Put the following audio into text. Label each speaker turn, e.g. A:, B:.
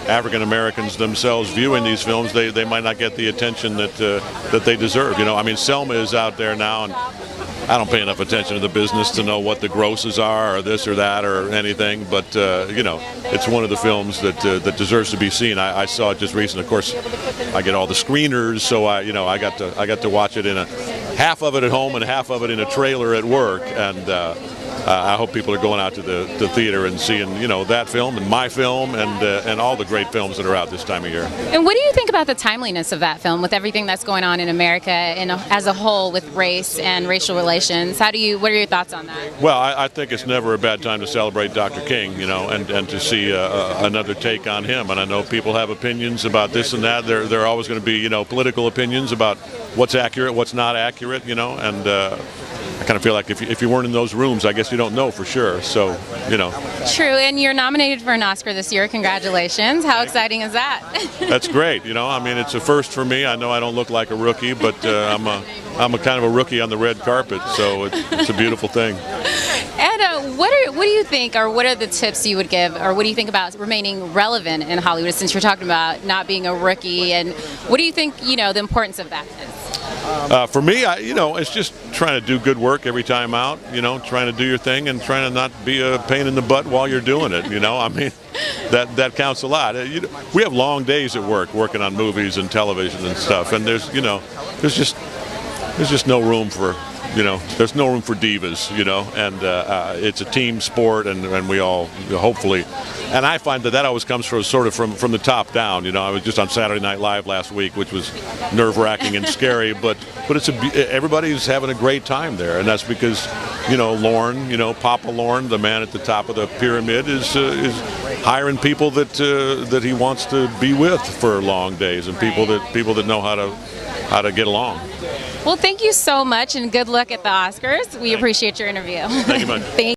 A: African Americans themselves viewing these films, they might not get the attention that they deserve. I mean, Selma is out there now, and I don't pay enough attention to the business to know what the grosses are or this or that or anything, but it's one of the films that deserves to be seen. I saw it just recently. Of course, I get all the screeners, so I got to watch it in half of it at home and half of it in a trailer at work, and I hope people are going out to the theater and seeing that film and my film and all the great films that are out this time of year.
B: And what do you think about the timeliness of that film with everything that's going on in America and as a whole with race and racial relations? What are your thoughts on that?
A: Well, I think it's never a bad time to celebrate Dr. King, and to see another take on him. And I know people have opinions about this and that. There are always going to be political opinions about what's accurate, what's not accurate, and I kind of feel like if you weren't in those rooms, I guess you don't know for sure. So,
B: True, and you're nominated for an Oscar this year. Congratulations. How exciting is that?
A: That's great. I mean, it's a first for me. I know I don't look like a rookie, but I'm a kind of a rookie on the red carpet, so it's a beautiful thing.
B: And what do you think, or what are the tips you would give, or what do you think about remaining relevant in Hollywood, since you're talking about not being a rookie, and what do you think, the importance of that is?
A: For me, it's just trying to do good work every time out, trying to do your thing and trying to not be a pain in the butt while you're doing it, I mean, that counts a lot. We have long days at work, working on movies and television and stuff, and there's just no room for, there's no room for divas, and it's a team sport, and we all, hopefully, and I find that always comes from the top down. I was just on Saturday Night Live last week, which was nerve-wracking and scary, but everybody's having a great time there, and that's because, Lorne, Papa Lorne, the man at the top of the pyramid, is hiring people that he wants to be with for long days, and people that know how to get along.
B: Well, thank you so much, and good luck at the Oscars. We appreciate your interview.
A: Thank you much.